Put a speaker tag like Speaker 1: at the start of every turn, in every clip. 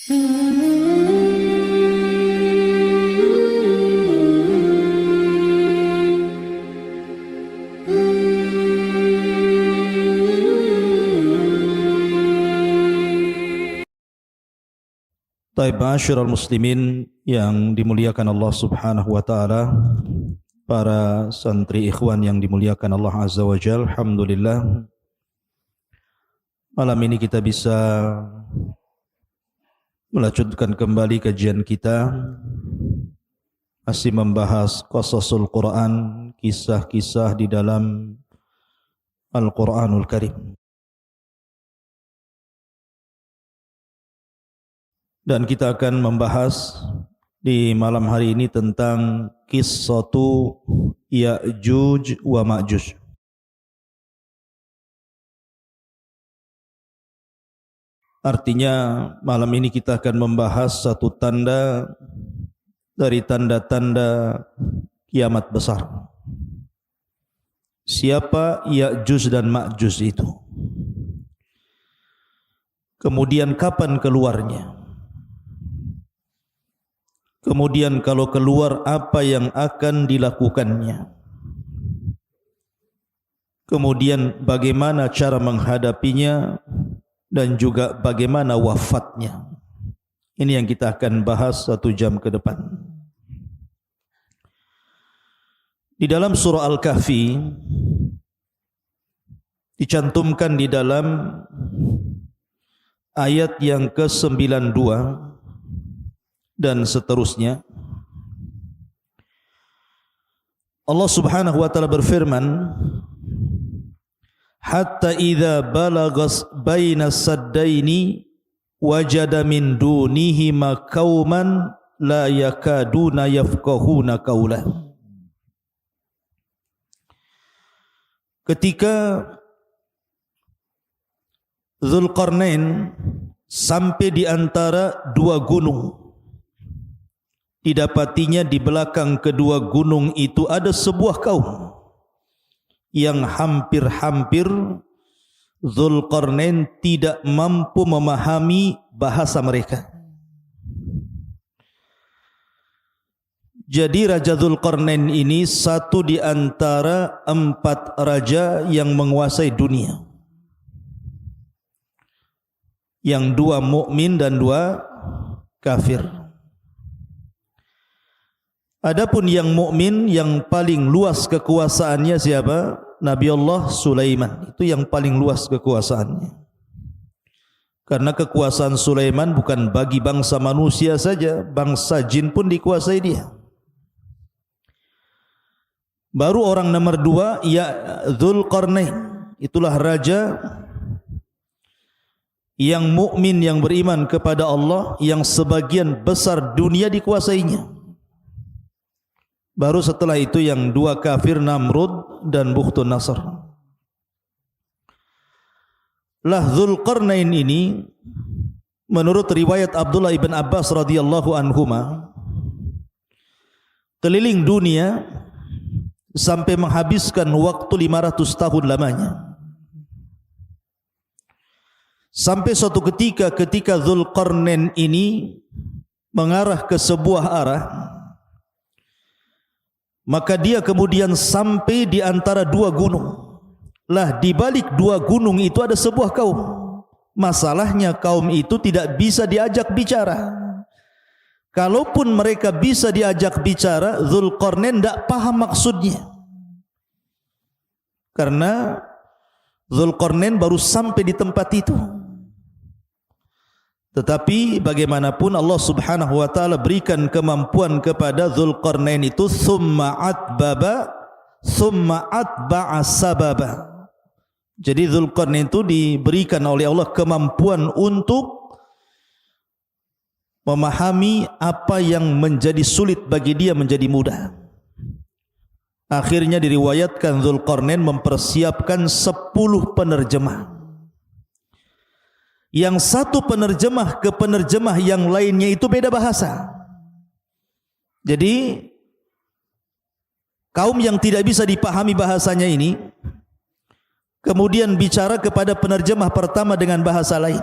Speaker 1: Taib ma'asyiral muslimin yang dimuliakan Allah Subhanahu wa taala, para santri ikhwan yang dimuliakan Allah Azza wa Jalla, alhamdulillah malam ini kita bisa melanjutkan kembali kajian kita, masih membahas qasasul Quran, kisah-kisah di dalam Al-Quranul Karim. Dan kita akan membahas di malam hari ini tentang qissatu Ya'juj wa Ma'juj. Artinya malam ini kita akan membahas satu tanda dari tanda-tanda kiamat besar. Siapa Ya'juj dan Ma'juj itu? Kemudian kapan keluarnya? Kemudian kalau keluar apa yang akan dilakukannya? Kemudian bagaimana cara menghadapinya dan juga bagaimana wafatnya? Ini yang kita akan bahas 1 jam ke depan. Di dalam surah Al-Kahfi dicantumkan di dalam ayat yang ke-92 dan seterusnya. Allah Subhanahu wa taala berfirman, hatta idza balagas baina saddaini wajada min dunihi qauman la yakaduna yafqahuna qaula. Ketika Dzulqarnain sampai di antara 2 gunung, didapatinya di belakang kedua gunung itu ada sebuah kaum yang hampir-hampir Dzulqarnain tidak mampu memahami bahasa mereka. Jadi Raja Dzulqarnain ini satu di antara 4 raja yang menguasai dunia, yang 2 mukmin dan 2 kafir. Adapun yang mukmin yang paling luas kekuasaannya siapa? Nabi Allah Sulaiman. Itu yang paling luas kekuasaannya. Karena kekuasaan Sulaiman bukan bagi bangsa manusia saja, bangsa jin pun dikuasai dia. Baru orang nomor 2 ya Dzulqarnain. Itulah raja yang mukmin, yang beriman kepada Allah, yang sebagian besar dunia dikuasainya. Baru setelah itu yang 2 kafir, Namrud dan Bukhtun Nasr. Lah Dzulqarnain ini menurut riwayat Abdullah ibn Abbas radhiyallahu anhuma keliling dunia sampai menghabiskan waktu 500 tahun lamanya. Sampai suatu ketika Dzulqarnain ini mengarah ke sebuah arah, maka dia kemudian sampai di antara 2 gunung. Lah di balik 2 gunung itu ada sebuah kaum. Masalahnya kaum itu tidak bisa diajak bicara. Kalaupun mereka bisa diajak bicara, Dzulqarnain tidak paham maksudnya. Karena Dzulqarnain baru sampai di tempat itu. Tetapi bagaimanapun Allah Subhanahu wa taala berikan kemampuan kepada Dzulqarnain itu, summa atba'a sababa. Jadi Dzulqarnain itu diberikan oleh Allah kemampuan untuk memahami apa yang menjadi sulit bagi dia menjadi mudah. Akhirnya diriwayatkan Dzulqarnain mempersiapkan 10 penerjemah. Yang satu penerjemah ke penerjemah yang lainnya itu beda bahasa. Jadi kaum yang tidak bisa dipahami bahasanya ini kemudian bicara kepada penerjemah pertama dengan bahasa lain.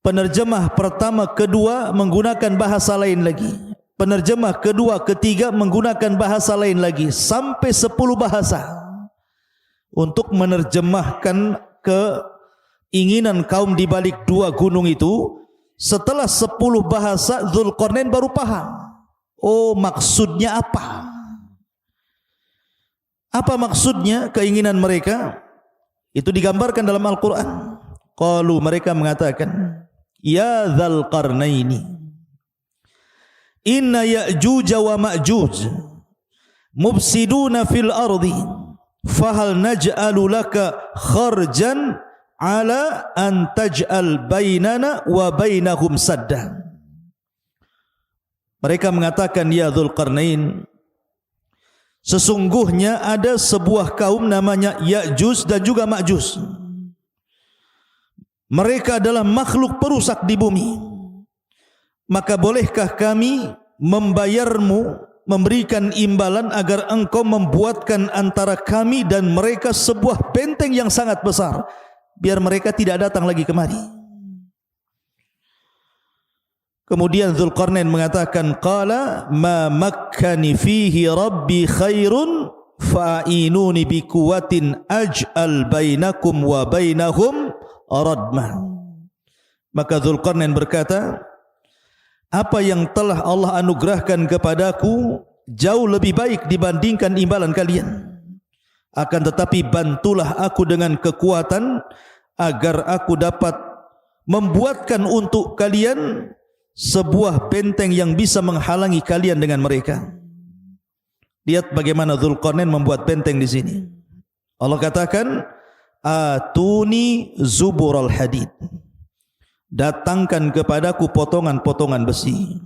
Speaker 1: Penerjemah pertama, kedua menggunakan bahasa lain lagi. Penerjemah kedua, ketiga menggunakan bahasa lain lagi. Sampai 10 bahasa. Untuk menerjemahkan keinginan kaum di balik 2 gunung itu. Setelah 10 bahasa, Dzulqarnain baru paham. Oh, maksudnya apa? Apa maksudnya keinginan mereka? Itu digambarkan dalam Al-Quran. Qalu, mereka mengatakan, Ya Dzulqarnaini, inna Ya'juj wa Ma'juj mufsiduna fil ardi, fahal naj'alu laka kharjan ala an taj'al bainana wa bainahum sadda. Mereka mengatakan, Ya Dzulqarnain, sesungguhnya ada sebuah kaum namanya Ya'juj dan juga Ma'juj. Mereka adalah makhluk perusak di bumi. Maka bolehkah kami membayarmu, memberikan imbalan agar engkau membuatkan antara kami dan mereka sebuah benteng yang sangat besar, biar mereka tidak datang lagi kemari. Kemudian Dzulqarnain mengatakan, Qala ma makkani fihi rabbi khairun fa'inuni biquwatin aj'al bainakum wa bainahum radmah. Maka Dzulqarnain berkata, apa yang telah Allah anugerahkan kepadaku jauh lebih baik dibandingkan imbalan kalian. Akan tetapi bantulah aku dengan kekuatan agar aku dapat membuatkan untuk kalian sebuah benteng yang bisa menghalangi kalian dengan mereka. Lihat bagaimana Dzulqarnain membuat benteng di sini. Allah katakan, Atuni zubural hadid, datangkan kepadaku potongan-potongan besi.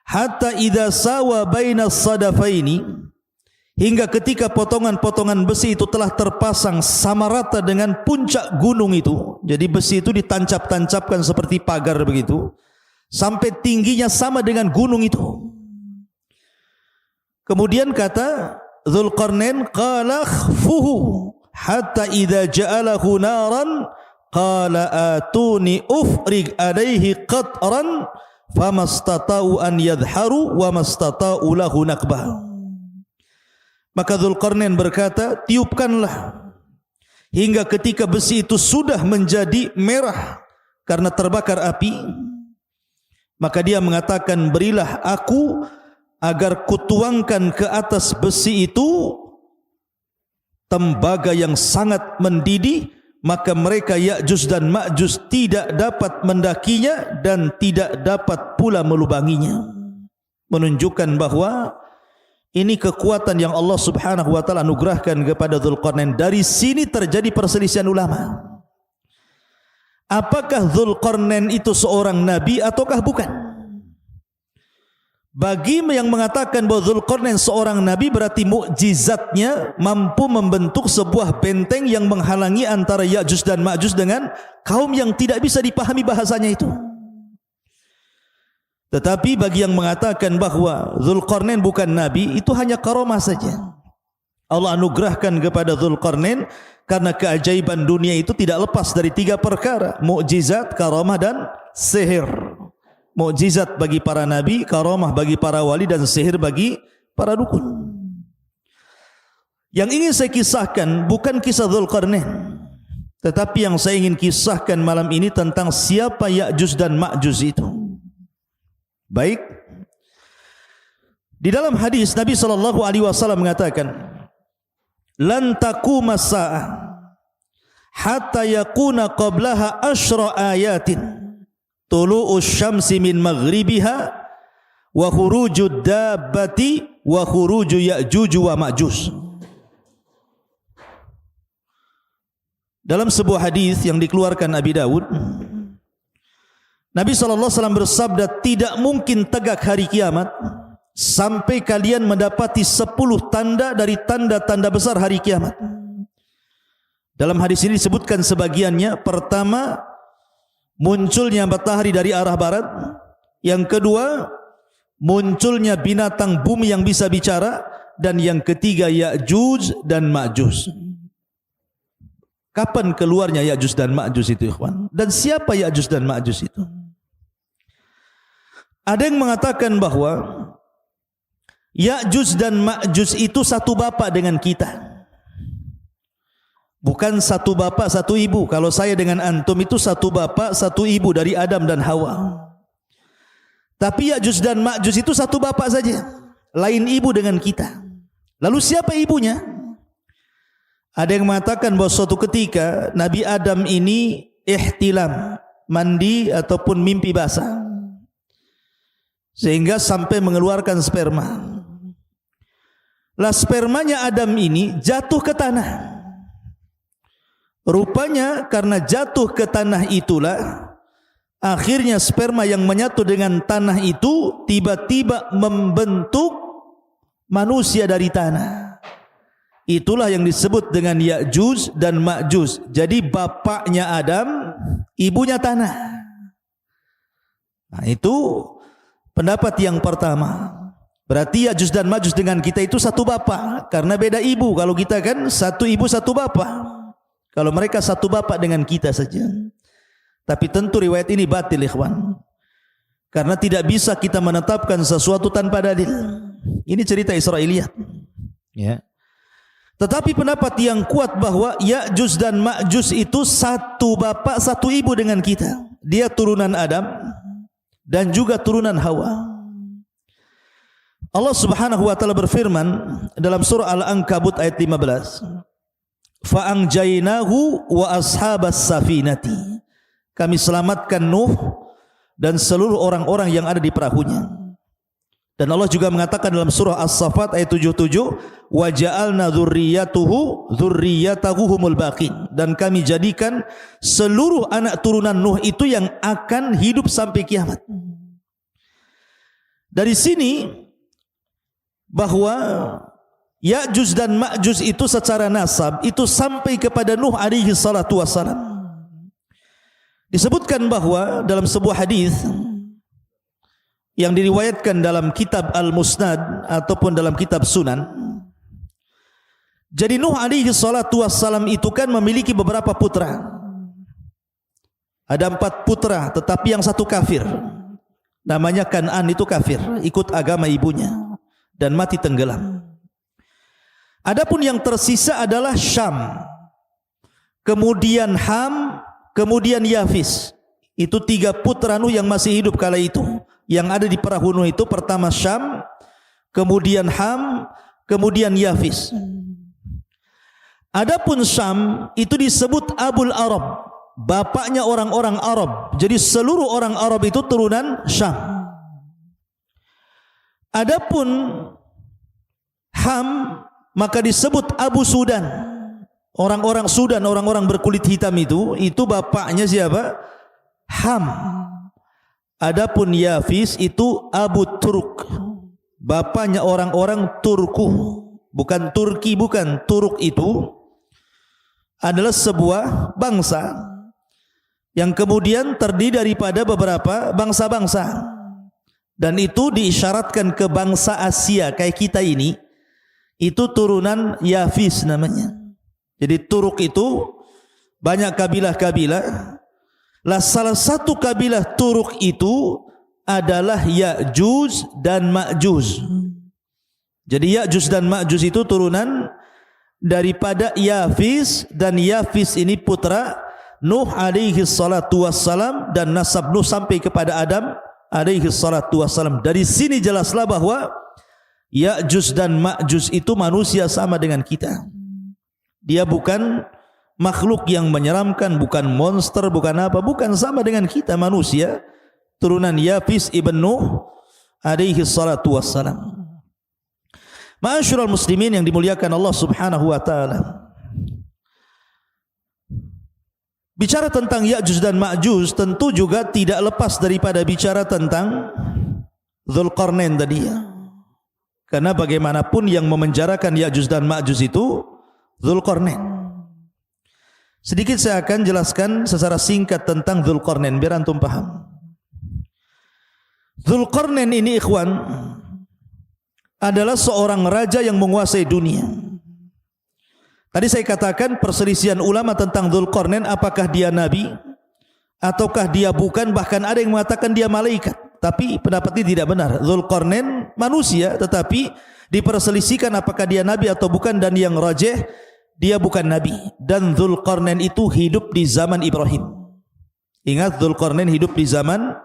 Speaker 1: Hatta idza sawa bainas sadafaini, hingga ketika potongan-potongan besi itu telah terpasang sama rata dengan puncak gunung itu. Jadi besi itu ditancap-tancapkan seperti pagar begitu, sampai tingginya sama dengan gunung itu. Kemudian kata Dzulqarnain, qala khfuhu hatta idza ja'alahu naran qala atuni ufrig alaihi qatran famastata'u an yadharu wa mastata'u lahu naqbah. Maka Dzulqarnain berkata, tiupkanlah hingga ketika besi itu sudah menjadi merah karena terbakar api. Maka dia mengatakan, berilah aku agar kutuangkan ke atas besi itu tembaga yang sangat mendidih, maka mereka Ya'juj dan Ma'juj tidak dapat mendakinya dan tidak dapat pula melubanginya. Menunjukkan bahwa ini kekuatan yang Allah Subhanahu wa taala anugerahkan kepada Dzulqarnain. Dari sini terjadi perselisihan ulama. Apakah Dzulqarnain itu seorang nabi ataukah bukan? Bagi yang mengatakan bahwa Dzulqarnain seorang nabi, berarti mukjizatnya mampu membentuk sebuah benteng yang menghalangi antara Ya'juj dan Ma'juj dengan kaum yang tidak bisa dipahami bahasanya itu. Tetapi bagi yang mengatakan bahwa Dzulqarnain bukan nabi, itu hanya karamah saja. Allah anugerahkan kepada Dzulqarnain karena keajaiban dunia itu tidak lepas dari 3 perkara: mukjizat, karamah dan sihir. Mukjizat bagi para nabi, karamah bagi para wali, dan sihir bagi para dukun. Yang ingin saya kisahkan bukan kisah Dzulqarnain, tetapi yang saya ingin kisahkan malam ini tentang siapa Ya'juj dan Ma'juj itu. Baik, di dalam hadis Nabi SAW mengatakan, lan taquma as-sa'ah hatta yakuna qablaha asyra ayatin tulu'us syamsi min maghribiha wa khurujud dabbati wa khuruju Ya'juj wa Ma'juj. Dalam sebuah hadis yang dikeluarkan Abi Dawud, Nabi SAW bersabda, tidak mungkin tegak hari kiamat sampai kalian mendapati 10 tanda dari tanda-tanda besar hari kiamat. Dalam hadis ini disebutkan sebagiannya. Pertama, munculnya matahari dari arah barat. Yang kedua, munculnya binatang bumi yang bisa bicara. Dan yang ketiga, Ya'juj dan Ma'juj. Kapan keluarnya Ya'juj dan Ma'juj itu, ikhwan? Dan siapa Ya'juj dan Ma'juj itu? Ada yang mengatakan bahwa Ya'juj dan Ma'juj itu satu bapak dengan kita. Bukan satu bapak, satu ibu. Kalau saya dengan antum itu satu bapak, satu ibu dari Adam dan Hawa. Tapi Ya'juj dan Ma'juj itu satu bapak saja. Lain ibu dengan kita. Lalu siapa ibunya? Ada yang mengatakan bahwa suatu ketika Nabi Adam ini ihtilam, mandi ataupun mimpi basah, sehingga sampai mengeluarkan sperma. Lah spermanya Adam ini jatuh ke tanah. Rupanya karena jatuh ke tanah itulah akhirnya sperma yang menyatu dengan tanah itu tiba-tiba membentuk manusia dari tanah. Itulah yang disebut dengan Ya'juj dan Ma'juj. Jadi bapaknya Adam, ibunya tanah. Nah, itu pendapat yang pertama. Berarti Ya'juj dan Ma'juj dengan kita itu satu bapak, karena beda ibu. Kalau kita kan satu ibu satu bapak. Kalau mereka satu bapak dengan kita saja. Tapi tentu riwayat ini batil, ikhwan. Karena tidak bisa kita menetapkan sesuatu tanpa dalil. Ini cerita Israiliyat. Ya. Tetapi pendapat yang kuat bahwa Ya'juj dan Ma'juj itu satu bapak, satu ibu dengan kita. Dia turunan Adam dan juga turunan Hawa. Allah Subhanahu wa taala berfirman dalam surah Al-Ankabut ayat 15. Fa'anjainahu wa ashabas safinati. Kami selamatkan Nuh dan seluruh orang-orang yang ada di perahunya. Dan Allah juga mengatakan dalam surah As-Saffat ayat 77, wa ja'alna dzurriyyatahu humul baqin, dan kami jadikan seluruh anak turunan Nuh itu yang akan hidup sampai kiamat. Dari sini bahwa Ya'juj dan Ma'juj itu secara nasab itu sampai kepada Nuh alaihi salatu wassalam. Disebutkan bahwa dalam sebuah hadis yang diriwayatkan dalam kitab Al-Musnad ataupun dalam kitab Sunan. Jadi Nuh alaihi salatu wassalam itu kan memiliki beberapa putra. Ada 4 putra, tetapi yang satu kafir. Namanya Kan'an, itu kafir, ikut agama ibunya dan mati tenggelam. Adapun yang tersisa adalah Syam, kemudian Ham, kemudian Yafis. Itu 3 putra Nuh yang masih hidup kala itu. Yang ada di perahu Nuh itu pertama Syam, kemudian Ham, kemudian Yafis. Adapun Syam itu disebut Abul Arab, bapaknya orang-orang Arab. Jadi seluruh orang Arab itu turunan Syam. Adapun Ham maka disebut Abu Sudan. Orang-orang Sudan, orang-orang berkulit hitam itu bapaknya siapa? Ham. Adapun Yafis itu Abu Turk, bapaknya orang-orang Turku, bukan Turki, bukan. Turk itu adalah sebuah bangsa yang kemudian terdiri daripada beberapa bangsa-bangsa, dan itu diisyaratkan ke bangsa Asia kayak kita ini, itu turunan Yafis namanya. Jadi Turk itu banyak kabilah-kabilah. Lah salah satu kabilah Turk itu adalah Ya'juj dan Ma'juj. Jadi Ya'juj dan Ma'juj itu turunan daripada Yafis, dan Yafis ini putra Nuh alaihi salatu wassalam, dan nasab Nuh sampai kepada Adam alaihi salatu wassalam. Dari sini jelaslah bahwa Ya'juj dan Ma'juj itu manusia sama dengan kita. Dia bukan makhluk yang menyeramkan, bukan monster, bukan apa, bukan, sama dengan kita manusia, turunan Yafis ibn Nuh alaihi salatu wassalam. Ma'asyiral muslimin yang dimuliakan Allah Subhanahu wa taala. Bicara tentang Ya'juj dan Ma'juj tentu juga tidak lepas daripada bicara tentang Dzulqarnain tadi ya. Karena bagaimanapun yang memenjarakan Ya'juj dan Ma'juj itu Dzulqarnain. Sedikit saya akan jelaskan secara singkat tentang Dzulqarnain biar antum paham. Dzulqarnain ini, ikhwan, adalah seorang raja yang menguasai dunia. Tadi saya katakan perselisihan ulama tentang Dzulqarnain, apakah dia nabi ataukah dia bukan, bahkan ada yang mengatakan dia malaikat. Tapi pendapat ini tidak benar. Dzulqarnain manusia, tetapi diperselisihkan apakah dia nabi atau bukan, dan yang rajih dia bukan nabi. Dan Dzulqarnain itu hidup di zaman Ibrahim. Ingat, Dzulqarnain hidup di zaman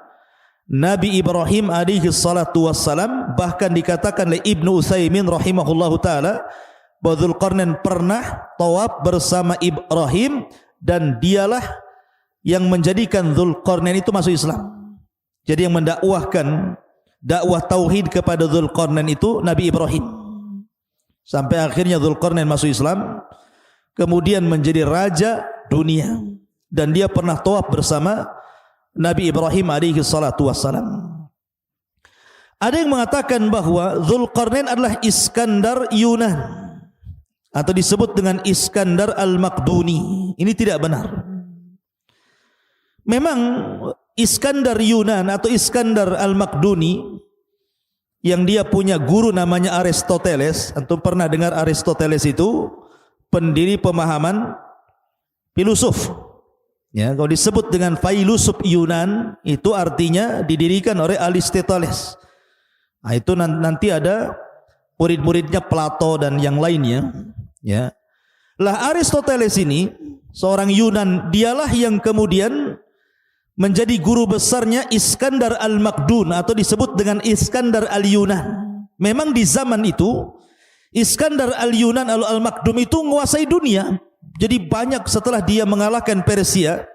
Speaker 1: Nabi Ibrahim alaihi salatu wassalam. Bahkan dikatakan oleh Ibnu Utsaimin rahimahullahu taala bahwa Dzulqarnain pernah tawaf bersama Ibrahim, dan dialah yang menjadikan Dzulqarnain itu masuk Islam. Jadi yang mendakwahkan dakwah tauhid kepada Dzulqarnain itu Nabi Ibrahim. Sampai akhirnya Dzulqarnain masuk Islam, kemudian menjadi raja dunia, dan dia pernah tawaf bersama Nabi Ibrahim alaihi salatu wassalam. Ada yang mengatakan bahwa Dzulqarnain adalah Iskandar Yunan, atau disebut dengan Iskandar Al-Maqduni. Ini tidak benar. Memang Iskandar Yunan atau Iskandar Al-Maqduni, yang dia punya guru namanya Aristoteles. Antum pernah dengar Aristoteles itu pendiri pemahaman filosof. Ya, kalau disebut dengan filosof Yunan, itu artinya didirikan oleh Aristoteles. Nah, itu nanti ada murid-muridnya Plato dan yang lainnya. Ya, lah Aristoteles ini seorang Yunan, dialah yang kemudian menjadi guru besarnya Iskandar Al-Maqdun, atau disebut dengan Iskandar Al-Yunan. Memang di zaman itu Iskandar Al-Yunan Al-Maqdum itu menguasai dunia. Jadi banyak, setelah dia mengalahkan Persia,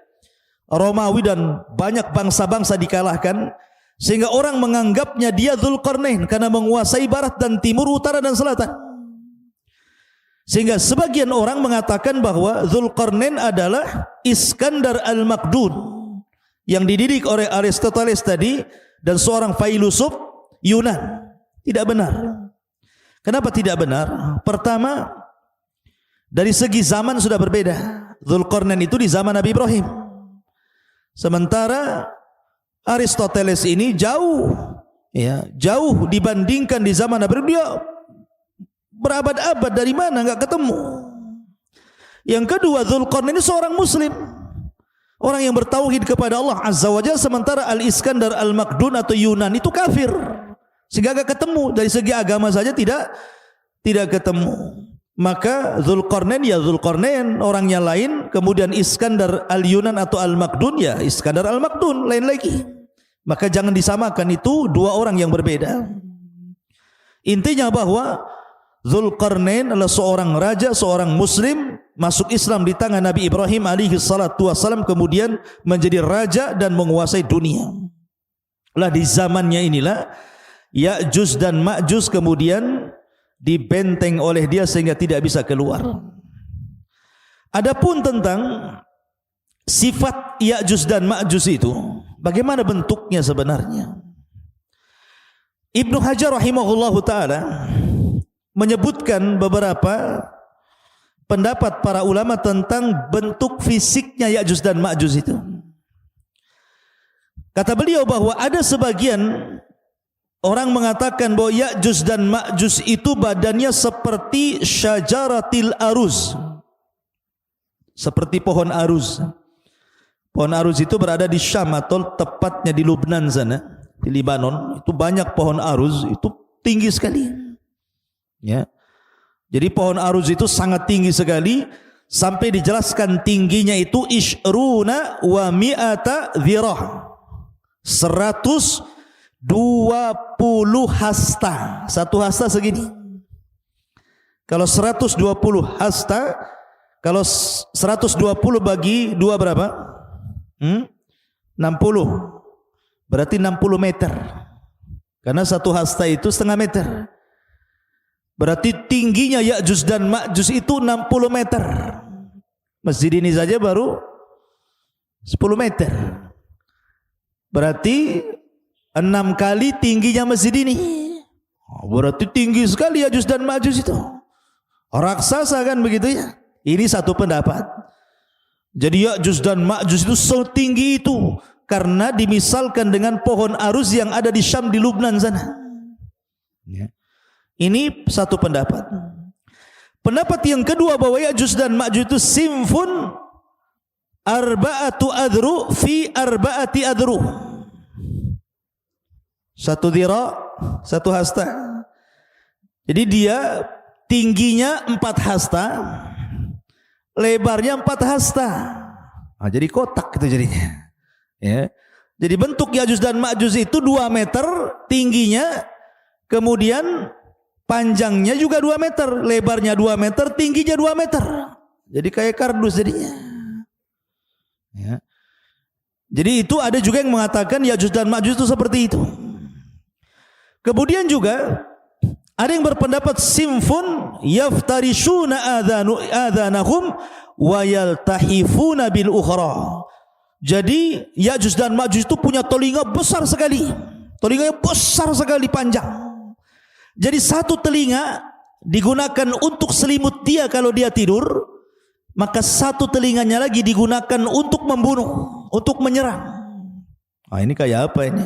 Speaker 1: Romawi dan banyak bangsa-bangsa dikalahkan, sehingga orang menganggapnya dia Dzulqarnain karena menguasai barat dan timur, utara dan selatan. Sehingga sebagian orang mengatakan bahwa Dzulqarnain adalah Iskandar Al-Maqdun yang dididik oleh Aristoteles tadi, dan seorang filosof Yunan. Tidak benar. Kenapa tidak benar? Pertama, dari segi zaman sudah berbeda. Dzulqarnain itu di zaman Nabi Ibrahim, sementara Aristoteles ini jauh dibandingkan di zaman Nabi Ibrahim. Dia berabad-abad, dari mana enggak ketemu. Yang kedua, Dzulqarnain ini seorang muslim, orang yang bertauhid kepada Allah Azza wa Jalla, sementara Al-Iskandar Al-Maqdun atau Yunan itu kafir, sehingga enggak ketemu. Dari segi agama saja tidak ketemu. Maka Dzulqarnain ya Dzulqarnain, orangnya lain. Kemudian Iskandar Al-Yunan atau Al-Maqdun ya Iskandar Al-Maqdun, lain lagi. Maka jangan disamakan, itu dua orang yang berbeda. Intinya bahwa Dzulqarnain adalah seorang raja, seorang muslim, masuk Islam di tangan Nabi Ibrahim alaihi salatu wassalam, kemudian menjadi raja dan menguasai dunia. Lah di zamannya inilah Ya'juj dan Ma'juj kemudian dibenteng oleh dia sehingga tidak bisa keluar. Adapun tentang sifat Ya'juj dan Ma'juj itu, bagaimana bentuknya sebenarnya? Ibnu Hajar rahimahullahu taala menyebutkan beberapa pendapat para ulama tentang bentuk fisiknya Ya'juj dan Ma'juj itu. Kata beliau bahwa ada sebagian orang mengatakan bahwa Ya'juj dan Ma'juj itu badannya seperti syajaratil aruz, seperti pohon aruz. Pohon aruz itu berada di Syam, atau tepatnya di Lubnan sana, di Libanon. Itu banyak pohon aruz, itu tinggi sekali. Ya. Jadi pohon aruz itu sangat tinggi sekali, sampai dijelaskan tingginya itu ishruna wa mi'ata dhirah, 120 hasta. Satu hasta segini. Kalau 120 hasta, kalau 120 bagi 2 berapa? 60. Berarti 60 meter. Karena satu hasta itu setengah meter. Berarti tingginya Ya'juj dan Ma'juj itu 60 meter. Masjid ini saja baru 10 meter. Berarti 6 kali tingginya masjid ini. Berarti tinggi sekali Ya'juj dan Ma'juj itu. Raksasa kan begitu ya. Ini satu pendapat. Jadi Ya'juj dan Ma'juj itu setinggi itu karena dimisalkan dengan pohon aruz yang ada di Syam, di Lubnan sana. Ya. Ini satu pendapat. Pendapat yang kedua bahwa Ya'juj dan Ma'juj itu simfun arba'atu adru fi arba'ati adru. Satu dhira, satu hasta. Jadi dia tingginya 4 hasta, lebarnya 4 hasta. Nah, jadi kotak itu jadinya. Ya. Jadi bentuk Ya'juj dan Ma'juj itu 2 meter tingginya, kemudian panjangnya juga 2 meter, lebarnya 2 meter, tingginya 2 meter. Jadi kayak kardus jadinya. Ya. Jadi itu ada juga yang mengatakan Ya'juj dan Ma'juj itu seperti itu. Kemudian juga ada yang berpendapat simfun yaftarishuna adhanahum wa yaltahifuna bil ukhra. Jadi Ya'juj dan Ma'juj itu punya telinga besar sekali. Telinganya besar sekali, panjang. Jadi satu telinga digunakan untuk selimut dia kalau dia tidur, maka satu telinganya lagi digunakan untuk membunuh, untuk menyerang. Ah, ini kayak apa ini?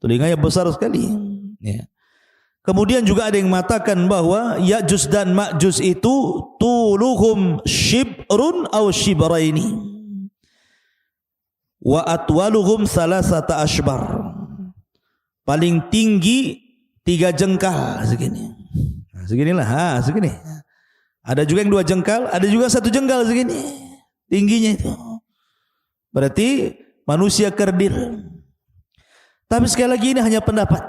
Speaker 1: Telinganya besar sekali. Ya. Kemudian juga ada yang mengatakan bahwa Ya'juj dan Ma'juj itu tuluhum shibrun aw shibraini wa atwaluhum salasata ashbar. Paling tinggi 3 jengkal segini. Nah, seginilah, segini. Ada juga yang 2 jengkal, ada juga 1 jengkal segini. Tingginya itu. Berarti manusia kerdil. Tapi sekali lagi ini hanya pendapat.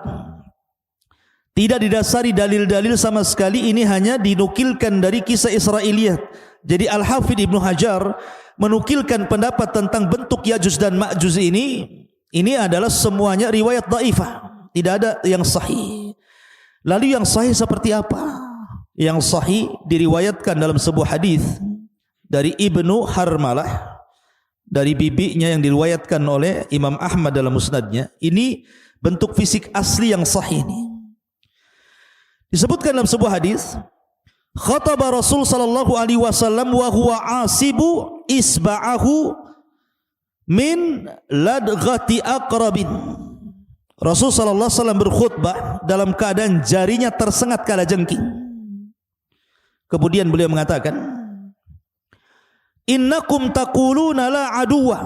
Speaker 1: Tidak didasari dalil-dalil sama sekali, ini hanya dinukilkan dari kisah Israiliyat. Jadi Al-Hafidh Ibnu Hajar menukilkan pendapat tentang bentuk Ya'juj dan Ma'juj ini adalah semuanya riwayat dhaifah. Tidak ada yang sahih. Lalu yang sahih seperti apa? Yang sahih diriwayatkan dalam sebuah hadis dari Ibnu Harmalah, dari bibinya yang diriwayatkan oleh Imam Ahmad dalam musnadnya. Ini bentuk fisik asli yang sahih ini. Disebutkan dalam sebuah hadis, khataba Rasul sallallahu alaihi wasallam wa huwa asibu isba'ahu min ladghati aqrabin. Rasul sallallahu alaihi wasallam berkhutbah dalam keadaan jarinya tersengat kalajengking. Kemudian beliau mengatakan, innakum taquluna la aduwa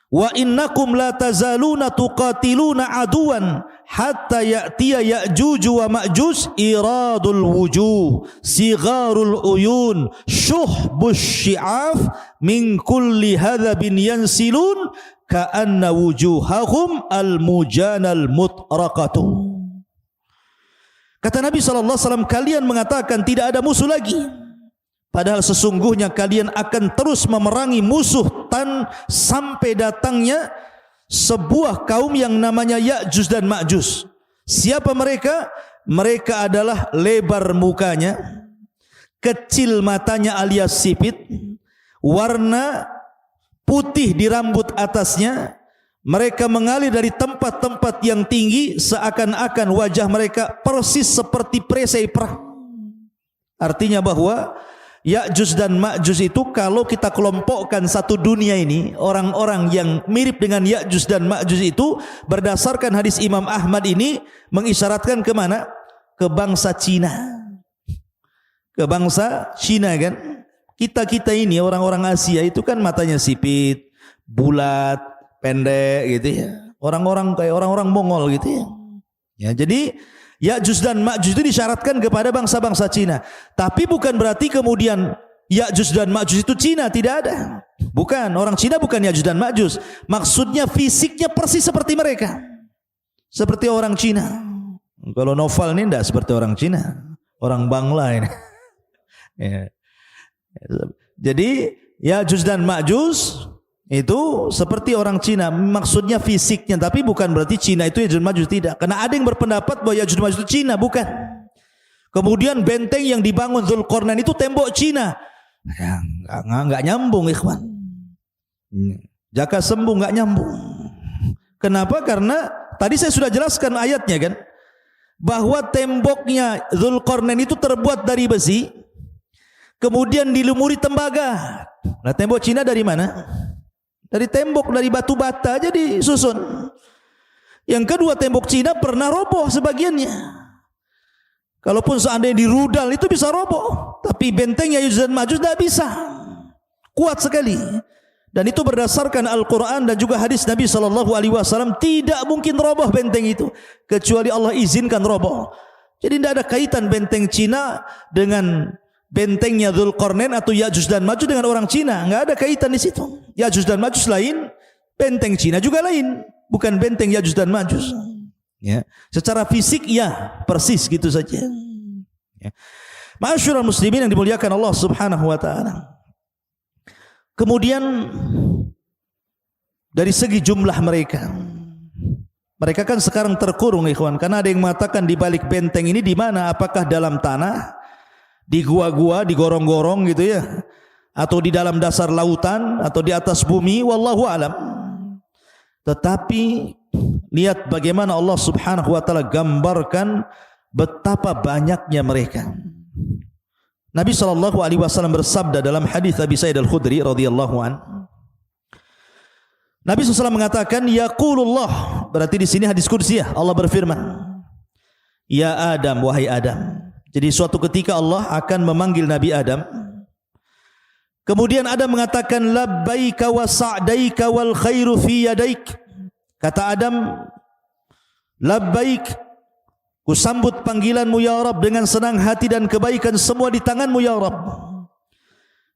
Speaker 1: wa innakum la tazaluna tuqatiluna aduwan hatta ya'tiya Ya'juj wa Ma'juj iradul wujuh sigharul uyun syuhbus syi'af min kulli hadhabin yansilun ka'anna wujuhahum al-mujanal mutraqatu. Kata Nabi SAW, kalian mengatakan tidak ada musuh lagi, padahal sesungguhnya kalian akan terus memerangi musuh sampai datangnya sebuah kaum yang namanya Ya'juj dan Ma'juj. Siapa mereka? Mereka adalah lebar mukanya, kecil matanya alias sipit, warna putih di rambut atasnya. Mereka mengalir dari tempat-tempat yang tinggi, seakan-akan wajah mereka persis seperti perisai perang. Artinya bahwa Ya'juj dan Ma'juj itu kalau kita kelompokkan satu dunia ini, orang-orang yang mirip dengan Ya'juj dan Ma'juj itu berdasarkan hadis Imam Ahmad ini mengisyaratkan ke mana? Ke bangsa Cina. Ke bangsa Cina kan? Kita ini orang-orang Asia itu kan matanya sipit, bulat, pendek gitu ya. Orang-orang kayak orang-orang Mongol gitu ya. Ya, jadi Ya'juj dan Ma'juj itu disyaratkan kepada bangsa-bangsa Cina. Tapi bukan berarti kemudian Ya'juj dan Ma'juj itu Cina, tidak ada. Bukan, orang Cina bukan Ya'juj dan Ma'juj. Maksudnya fisiknya persis seperti mereka. Seperti orang Cina. Kalau Noval ini tidak seperti orang Cina, orang Bangla ini. Ya. Jadi Ya'juj dan Ma'juj itu seperti orang Cina, maksudnya fisiknya, tapi bukan berarti Cina itu Ya'juj Ma'juj, tidak. Karena ada yang berpendapat bahwa Ya'juj Ma'juj itu Cina, bukan. Kemudian benteng yang dibangun Dzulqarnain itu tembok Cina. Ya, enggak nyambung, ikhwan. Jaka sembung enggak nyambung. Kenapa? Karena tadi saya sudah jelaskan ayatnya kan, bahwa temboknya Dzulqarnain itu terbuat dari besi, kemudian dilumuri tembaga. Nah, tembok Cina dari mana? Dari tembok, dari batu bata aja disusun. Yang kedua, tembok Cina pernah roboh sebagiannya. Kalaupun seandainya dirudal itu bisa roboh, tapi bentengnya Ya'juj dan Ma'juj tidak bisa. Kuat sekali. Dan itu berdasarkan Al-Quran dan juga hadis Nabi SAW, tidak mungkin roboh benteng itu kecuali Allah izinkan roboh. Jadi tidak ada kaitan benteng Cina dengan bentengnya Dzulqarnain atau Ya'juj dan Ma'juj dengan orang Cina. Tidak ada kaitan di situ. Ya'juj dan Ma'juj lain, benteng Cina juga lain, bukan benteng Ya'juj dan Ma'juj. Ya, secara fisik ya persis gitu saja. Ya. Ma'asyiral muslimin yang dimuliakan Allah Subhanahu wa taala. Kemudian dari segi jumlah mereka kan sekarang terkurung ikhwan, karena ada yang mengatakan di balik benteng ini di mana, apakah dalam tanah, di gua-gua, di gorong-gorong gitu ya, atau di dalam dasar lautan atau di atas bumi, wallahu alam. Tetapi lihat bagaimana Allah Subhanahu wa taala gambarkan betapa banyaknya mereka. Nabi SAW bersabda dalam hadis Abi Sa'id Al-Khudri radhiyallahu an. Nabi SAW mengatakan, yaqulullah, berarti di sini hadis qudsi ya, Allah berfirman, ya Adam, wahai Adam. Jadi suatu ketika Allah akan memanggil Nabi Adam. Kemudian Adam mengatakan, labbaika wa sa'daika wal khairu fi yadaik. Kata Adam, labbaik, ku sambut panggilanmu ya Rabb dengan senang hati dan kebaikan semua di tanganmu ya Rabb.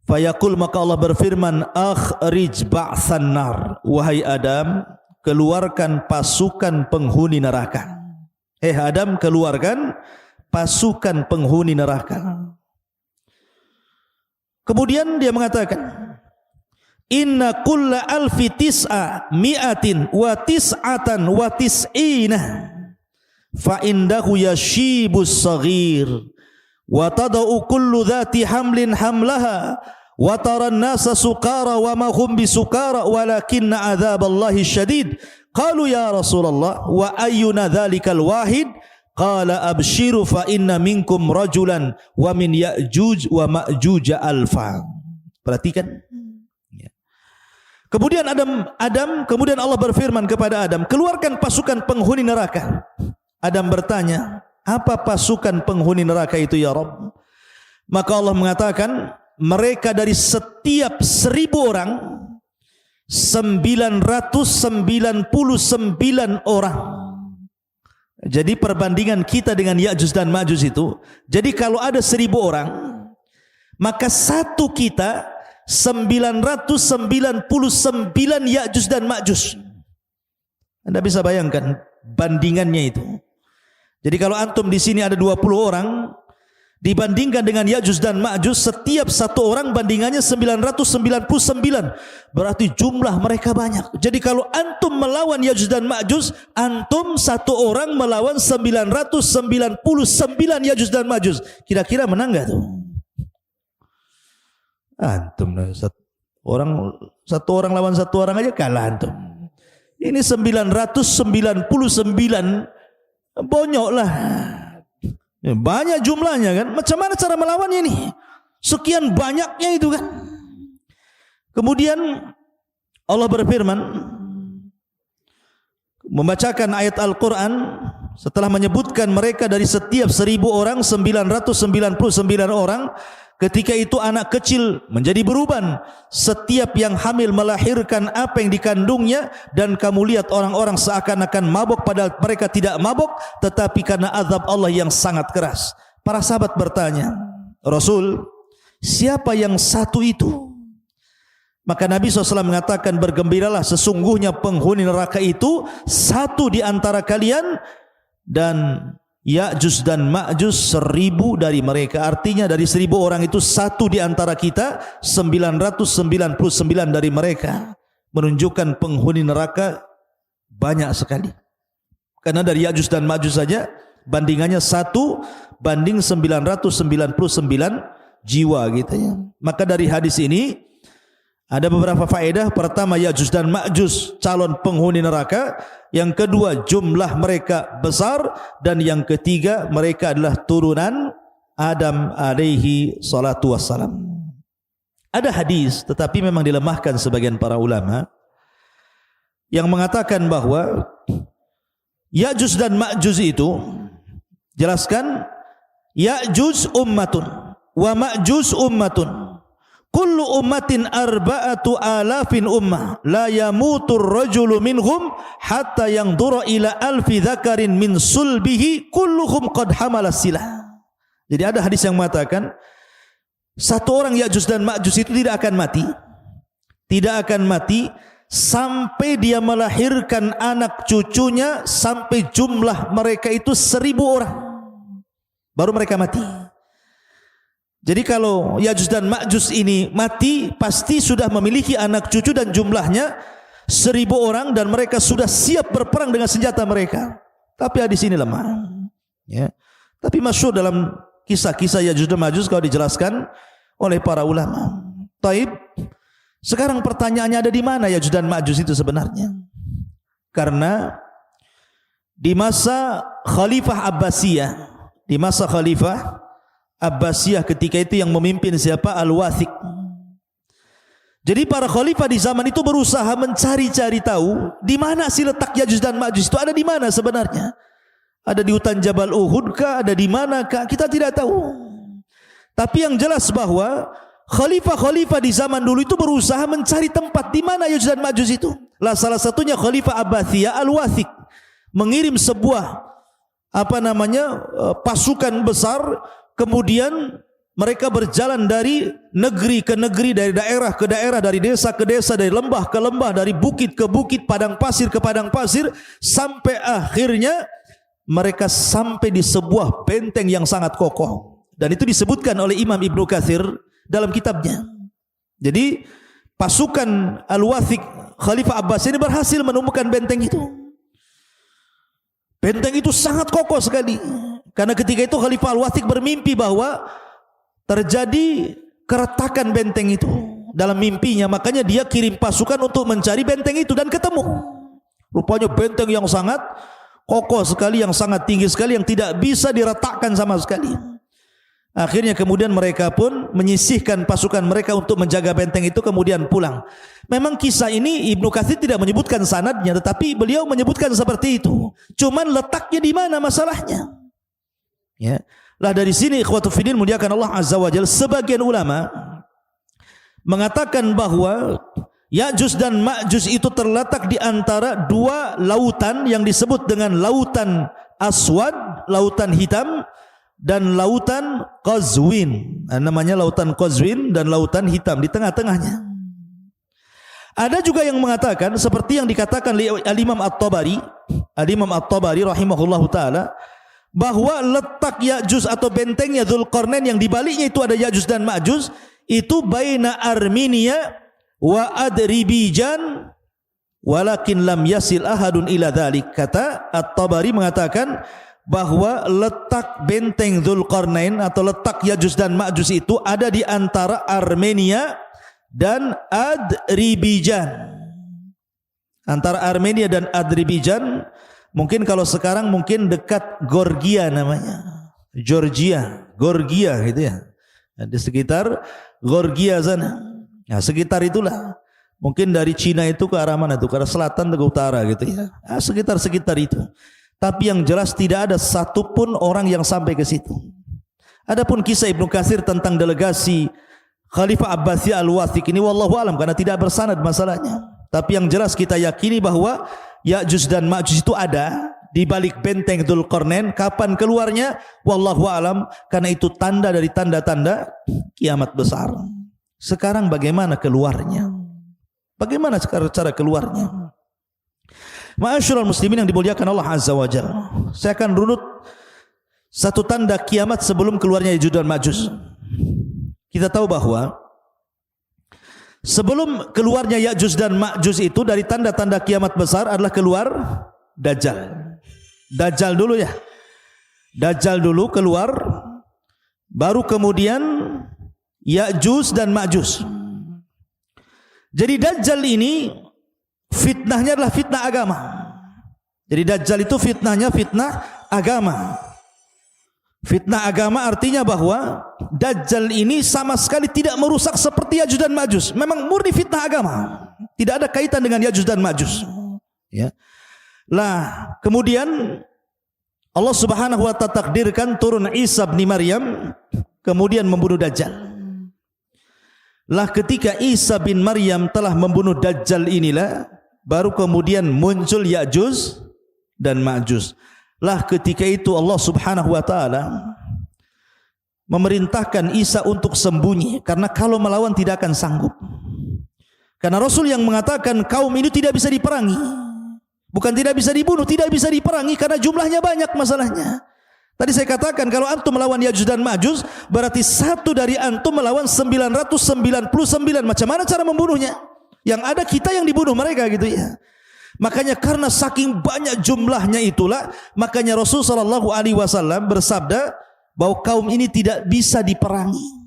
Speaker 1: Fayaqul, maka Allah berfirman, akhrij ba'than nar. Wahai Adam, keluarkan pasukan penghuni neraka. Adam, keluarkan pasukan penghuni neraka. Kemudian dia mengatakan, inna kulla alfi tis'a mi'atin wa tis'atan wa tis'ina fa indahu yashibus saghir wa tada'u kullu dhati hamlin hamlaha wa taran nasa sukara wa ma hum bisukara walakinna adzaballahi syadid. Qalu ya Rasulullah wa ayyuna dhalikal wahid? Qala abshiru fa inna minkum rajulan wa min Ya'juj wa Ma'juj alfa. Perhatikan. Kemudian kemudian Allah berfirman kepada Adam, keluarkan pasukan penghuni neraka. Adam bertanya, apa pasukan penghuni neraka itu ya Rabb? Maka Allah mengatakan, mereka dari setiap 1000 orang 999 orang. Jadi perbandingan kita dengan Ya'juj dan Ma'juj itu, jadi kalau ada 1000 orang, maka satu kita 999 Ya'juj dan Ma'juj. Anda bisa bayangkan bandingannya itu. Jadi kalau antum di sini ada 20 orang, dibandingkan dengan Ya'juj dan Ma'juj, setiap satu orang bandingannya 999. Berarti jumlah mereka banyak. Jadi kalau antum melawan Ya'juj dan Ma'juj, antum satu orang melawan 999 Ya'juj dan Ma'juj. Kira-kira menang enggak tuh? Antum satu orang lawan satu orang aja kalah antum. Ini 999, bonyok lah. Banyak jumlahnya kan. Macam mana cara melawannya ini? Sekian banyaknya itu kan. Kemudian Allah berfirman, membacakan ayat Al-Quran setelah menyebutkan mereka dari setiap 1000 orang 999 orang. Ketika itu anak kecil menjadi beruban, setiap yang hamil melahirkan apa yang dikandungnya, dan kamu lihat orang-orang seakan-akan mabuk padahal mereka tidak mabuk, tetapi karena azab Allah yang sangat keras. Para sahabat bertanya, Rasul, siapa yang satu itu? Maka Nabi SAW mengatakan, bergembiralah, sesungguhnya penghuni neraka itu satu di antara kalian, dan Ya'juj dan Ma'juj 1000 dari mereka. Artinya dari 1000 orang itu satu di antara kita, 999 dari mereka. Menunjukkan penghuni neraka banyak sekali. Karena dari Ya'juj dan Ma'juj saja bandingannya 1 banding 999 jiwa gitu ya. Maka dari hadis ini ada beberapa faedah. Pertama, Ya'juj dan Ma'juj calon penghuni neraka. Yang kedua, jumlah mereka besar. Dan yang ketiga, mereka adalah turunan Adam alaihi salatu wassalam. Ada hadis, tetapi memang dilemahkan sebagian para ulama, yang mengatakan bahwa Ya'juj dan Ma'juj itu, jelaskan, Ya'juj ummatun wa Ma'juj ummatun. Kullu ummatin arba'atu alafin ummah la yamutur rajulu minhum hatta yangdura ila alfi dzakarin min sulbihi kulluhum qad hamala silah. Jadi ada hadis yang mengatakan satu orang Ya'juj dan Ma'juj itu tidak akan mati. Tidak akan mati sampai dia melahirkan anak cucunya, sampai jumlah mereka itu 1000 orang. Baru mereka mati. Jadi kalau Ya'juj dan Ma'juj ini mati, pasti sudah memiliki anak cucu dan jumlahnya 1000 orang dan mereka sudah siap berperang dengan senjata mereka. Tapi hadis ini lemah. Ya. Tapi masyhur dalam kisah-kisah Ya'juj dan Ma'juj kalau dijelaskan oleh para ulama. Taib. Sekarang pertanyaannya, ada di mana Ya'juj dan Ma'juj itu sebenarnya? Karena di masa Khalifah Abbasiyah, di masa Khalifah Abbasiyah ketika itu yang memimpin siapa? Al-Wathiq. Jadi para khalifah di zaman itu berusaha mencari-cari tahu di mana sih letak Ya'juj dan Ma'juj itu, ada di mana sebenarnya? Ada di hutan Jabal Uhud kah? Ada di mana kah? Kita tidak tahu. Tapi yang jelas bahwa khalifah-khalifah di zaman dulu itu berusaha mencari tempat di mana Ya'juj dan Ma'juj itu. Lah salah satunya Khalifah Abbasiyah Al-Wathiq mengirim sebuah pasukan besar. Kemudian mereka berjalan dari negeri ke negeri, dari daerah ke daerah, dari desa ke desa, dari lembah ke lembah, dari bukit ke bukit, padang pasir ke padang pasir, sampai akhirnya mereka sampai di sebuah benteng yang sangat kokoh. Dan itu disebutkan oleh Imam Ibnu Katsir dalam kitabnya. Jadi pasukan Al-Wathiq Khalifah Abbas ini berhasil menemukan benteng itu. Benteng itu sangat kokoh sekali. Karena ketika itu Khalifah Al-Wathiq bermimpi bahwa terjadi keretakan benteng itu dalam mimpinya, makanya dia kirim pasukan untuk mencari benteng itu dan ketemu. Rupanya benteng yang sangat kokoh sekali, yang sangat tinggi sekali, yang tidak bisa diretakkan sama sekali. Akhirnya kemudian mereka pun menyisihkan pasukan mereka untuk menjaga benteng itu, kemudian pulang. Memang kisah ini Ibnu Katsir tidak menyebutkan sanadnya, tetapi beliau menyebutkan seperti itu. Cuman letaknya di mana masalahnya? Ya. Lah dari sini ikhwatul fiddin muliakan Allah Azza wa Jalla, sebagian ulama mengatakan bahwa Ya'juj dan Ma'juj itu terletak di antara dua lautan yang disebut dengan lautan Aswad, lautan hitam, dan lautan Qazwin. Namanya lautan Qazwin dan lautan hitam, di tengah-tengahnya. Ada juga yang mengatakan seperti yang dikatakan oleh Al-Imam At-Tabari, Al-Imam At-Tabari rahimahullahu taala, bahwa letak Ya'juj atau bentengnya Dzulqarnain yang dibaliknya itu ada Ya'juj dan Ma'juj, itu baina Armenia wa Adribijan walakin lam yasil ahadun ila dzalik. Kata At-Tabari mengatakan bahwa letak benteng Dzulqarnain atau letak Ya'juj dan Ma'juj itu ada di antara Armenia dan Adribijan. Antara Armenia dan Adribijan, mungkin kalau sekarang mungkin dekat Georgia namanya. Georgia gitu ya. Di sekitar Georgia sana. Nah, sekitar itulah. Mungkin dari Cina itu ke arah mana tuh? Ke arah selatan ke utara gitu ya. Nah, sekitar itu. Tapi yang jelas tidak ada satupun orang yang sampai ke situ. Adapun kisah Ibnu Katsir tentang delegasi Khalifah Abbasiyah Al-Wathiq ini wallahu alam, karena tidak bersanad masalahnya. Tapi yang jelas kita yakini bahwa Ya'juj dan Ma'juj itu ada di balik benteng Dzulqarnain. Kapan keluarnya? Wallahu alam, karena itu tanda dari tanda-tanda kiamat besar. Sekarang bagaimana keluarnya? Bagaimana cara keluarnya? Ma'asyiral muslimin yang dimuliakan Allah Azza wa Jalla, saya akan runut satu tanda kiamat sebelum keluarnya Ya'juj dan Ma'juj. Kita tahu bahwa sebelum keluarnya Ya'juj dan Ma'juj itu dari tanda-tanda kiamat besar adalah keluar Dajjal. Dajjal dulu ya. Dajjal dulu keluar, baru kemudian Ya'juj dan Ma'juj. Jadi Dajjal ini fitnahnya adalah fitnah agama. Jadi Dajjal itu fitnahnya fitnah agama. Fitnah agama artinya bahwa Dajjal ini sama sekali tidak merusak seperti Ya'juj dan Ma'juj. Memang murni fitnah agama, tidak ada kaitan dengan Ya'juj dan Ma'juj. Ya. Lah kemudian Allah Subhanahu wa ta'ala takdirkan turun Isa bin Maryam kemudian membunuh Dajjal. Lah ketika Isa bin Maryam telah membunuh Dajjal inilah baru kemudian muncul Ya'juj dan Ma'juj. Lah ketika itu Allah Subhanahu wa ta'ala memerintahkan Isa untuk sembunyi karena kalau melawan tidak akan sanggup. Karena Rasul yang mengatakan kaum ini tidak bisa diperangi. Bukan tidak bisa dibunuh, tidak bisa diperangi karena jumlahnya banyak masalahnya. Tadi saya katakan kalau antum melawan Ya'juj dan Ma'juj berarti satu dari antum melawan 999. Macam mana cara membunuhnya? Yang ada kita yang dibunuh mereka gitu ya. Makanya karena saking banyak jumlahnya itulah makanya Rasul sallallahu alaihi wasallam bersabda bahwa kaum ini tidak bisa diperangi.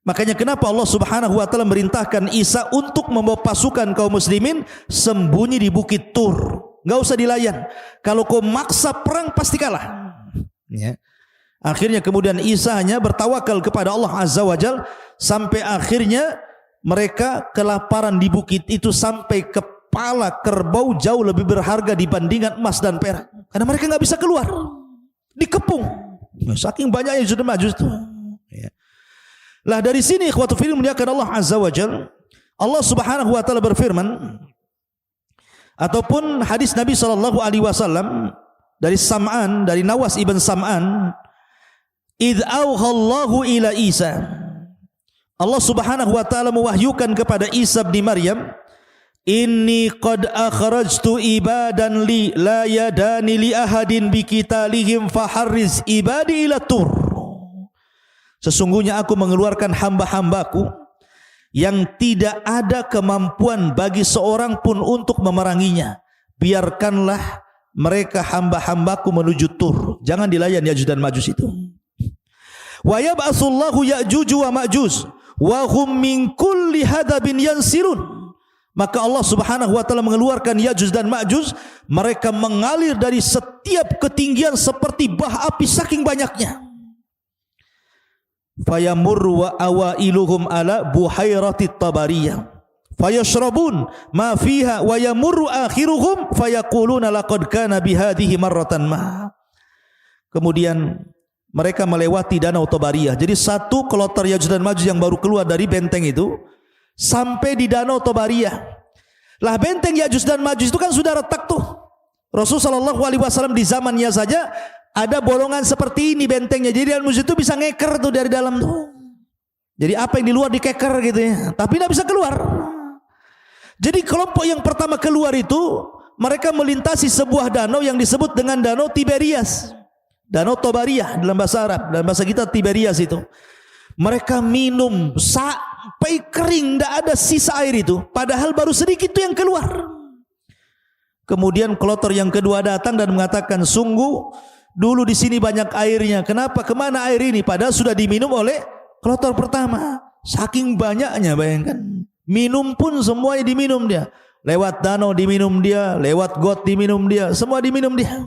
Speaker 1: Makanya kenapa Allah Subhanahu wa ta'ala merintahkan Isa untuk membawa pasukan kaum muslimin sembunyi di Bukit Tur. Enggak usah dilayan. Kalau kau maksa perang pasti kalah. Ya. Akhirnya kemudian Isa hanya bertawakal kepada Allah Azza wa Jalla sampai akhirnya mereka kelaparan di bukit itu sampai kepala kerbau jauh lebih berharga dibandingkan emas dan perak. Karena mereka enggak bisa keluar. Dikepung. Saking banyaknya Ya'juj dan Ma'juj itu. Ya. Lah dari sini ikhwatul fillah muliakan Allah Azza wa Jalla, Allah Subhanahu wa taala berfirman ataupun hadis Nabi sallallahu alaihi wasallam dari Sam'an, dari Nawas ibn Sam'an, "Idz auhallahu ila Isa." Allah Subhanahu wa taala mewahyukan kepada Isa bin Maryam, "Inni qad akhrajtu ibadan li la yadani li ahadin bi qitalihim faharriz ibadi ila tur." Sesungguhnya aku mengeluarkan hamba-hambaku yang tidak ada kemampuan bagi seorang pun untuk memeranginya. Biarkanlah mereka hamba-hambaku menuju Tur. Jangan dilayan Ya'juj dan Ma'juj itu. Wa yab'atsullahu Ya'juj wa Ma'juj wa hum min kulli hadabin yansirun. Maka Allah Subhanahu wa taala mengeluarkan Ya'juj dan Ma'juj, mereka mengalir dari setiap ketinggian seperti bah api saking banyaknya. Fayamurru wa awailuhum ala buhairatit tabariyah fayashrabun ma fiha wa yamurru akhiruhum fayaquluna laqad kana bihadhihi marratan ma. Kemudian mereka melewati danau Tabariyah. Jadi satu kloter Ya'juj dan Ma'juj yang baru keluar dari benteng itu sampai di danau Tabariyah. Lah benteng Ya'juj dan Ma'juj itu kan sudah retak tuh. Rasulullah sallallahu alaihi wasallam di zamannya saja ada bolongan seperti ini bentengnya. Jadi musuh itu bisa ngeker tuh dari dalam tuh. Jadi apa yang di luar dikeker gitu ya. Tapi tidak bisa keluar. Jadi kelompok yang pertama keluar itu mereka melintasi sebuah danau yang disebut dengan Danau Tiberias. Danau Tabariyah dalam bahasa Arab. Dalam bahasa kita Tiberias itu. Mereka minum sampai kering. Tidak ada sisa air itu. Padahal baru sedikit itu yang keluar. Kemudian kloter yang kedua datang dan mengatakan, sungguh dulu di sini banyak airnya. Kenapa? Kemana air ini? Padahal sudah diminum oleh kloter pertama. Saking banyaknya, bayangkan. Minum pun semuanya diminum dia. Lewat danau diminum dia, lewat got diminum dia, semua diminum dia.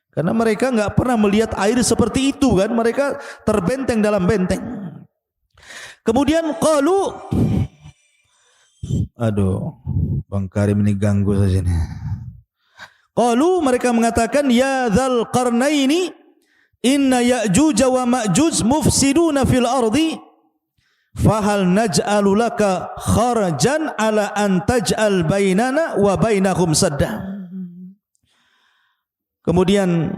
Speaker 1: Karena mereka enggak pernah melihat air seperti itu kan. Mereka terbenteng dalam benteng. Kemudian qalu, aduh, Bang Karim ini ganggu saja nih. Qalu, mereka mengatakan, ya dzal qarnaini inna Ya'juj wa Ma'juj mufsiduna fil ardi fahal naj'alu laka kharajan ala an taj'al bainana wa bainahum sadda. Kemudian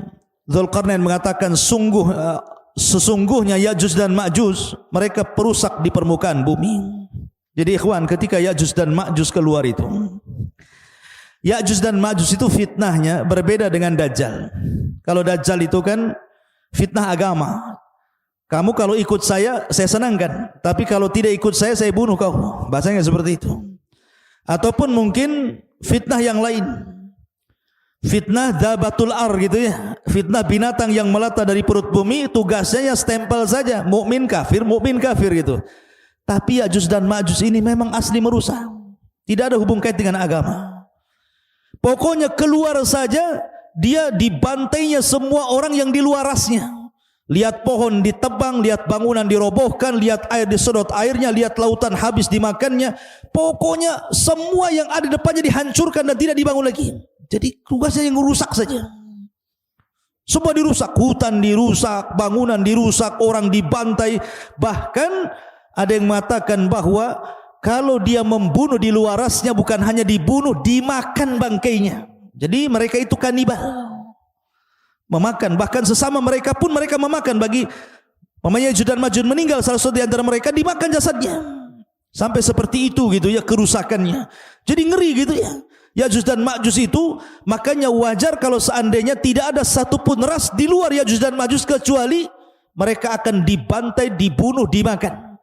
Speaker 1: Dzulqarnain mengatakan, sesungguhnya Ya'juj dan Ma'juj mereka perusak di permukaan bumi. Jadi ikhwan, ketika Ya'juj dan Ma'juj keluar itu, Ya'juj dan Ma'juj itu fitnahnya berbeda dengan Dajjal. Kalau Dajjal itu kan fitnah agama. Kamu kalau ikut saya senangkan. Tapi kalau tidak ikut saya bunuh kau. Bahasanya seperti itu. Ataupun mungkin fitnah yang lain. Fitnah dabatul ar gitu ya. Fitnah binatang yang melata dari perut bumi. Tugasnya stempel saja. Mukmin kafir gitu. Tapi Ya'juj dan Ma'juj ini memang asli merusak. Tidak ada hubung kait dengan agama. Pokoknya keluar saja, dia dibantainya semua orang yang di luar rasnya. Lihat pohon ditebang, lihat bangunan dirobohkan, lihat air disedot airnya, lihat lautan habis dimakannya. Pokoknya semua yang ada di depannya dihancurkan dan tidak dibangun lagi. Jadi tugasnya yang merusak saja. Semua dirusak, hutan dirusak, bangunan dirusak, orang dibantai. Bahkan ada yang mengatakan bahwa kalau dia membunuh di luar rasnya, bukan hanya dibunuh, dimakan bangkainya. Jadi mereka itu kanibal, memakan. Bahkan sesama mereka pun mereka memakan. Bagi Ya'juj dan Ma'juj meninggal, salah satu di antara mereka dimakan jasadnya. Sampai seperti itu gitu ya kerusakannya. Jadi ngeri gitu ya. Ya'juj dan Ma'juj itu, makanya wajar kalau seandainya tidak ada satupun ras di luar Ya'juj dan Ma'juj, kecuali mereka akan dibantai, dibunuh, dimakan.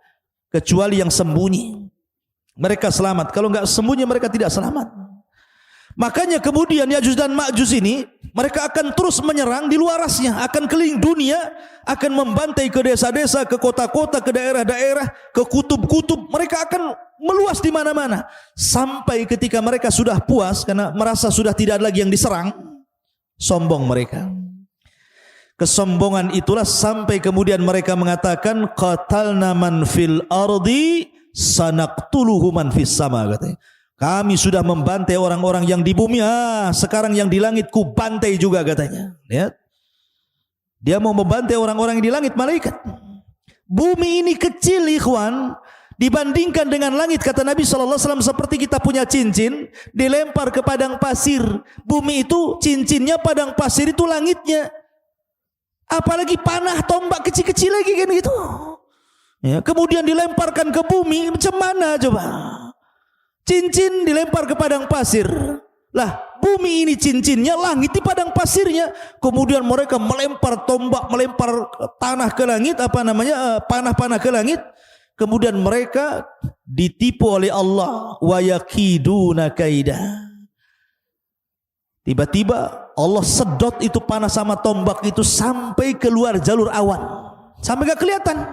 Speaker 1: Kecuali yang sembunyi, mereka selamat. Kalau enggak sembunyi, mereka tidak selamat. Makanya kemudian Ya'juj dan Ma'juj ini, mereka akan terus menyerang di luar rasnya, akan keliling dunia, akan membantai ke desa-desa, ke kota-kota, ke daerah-daerah, ke kutub-kutub. Mereka akan meluas di mana-mana. Sampai ketika mereka sudah puas, karena merasa sudah tidak ada lagi yang diserang, sombong mereka. Kesombongan itulah sampai kemudian mereka mengatakan, qatalna man fil ardi sanaqtuluhu man fis sama, katanya. Kami sudah membantai orang-orang yang di bumi, sekarang yang di langit ku bantai juga, katanya. Lihat, dia mau membantai orang-orang yang di langit, malaikat. Bumi ini kecil, ikhwan, dibandingkan dengan langit, kata Nabi SAW, seperti kita punya cincin dilempar ke padang pasir. Bumi itu cincinnya, padang pasir itu langitnya. Apalagi panah tombak kecil-kecil lagi kan gitu. Ya, kemudian dilemparkan ke bumi, macam mana coba? Cincin dilempar ke padang pasir. Lah, bumi ini cincinnya, langit di padang pasirnya. Kemudian mereka melempar tombak, melempar tanah ke langit, panah-panah ke langit. Kemudian mereka ditipu oleh Allah. Wa yakiduna kaida. Tiba-tiba Allah sedot itu panah sama tombak itu sampai keluar jalur awan, sampai gak kelihatan.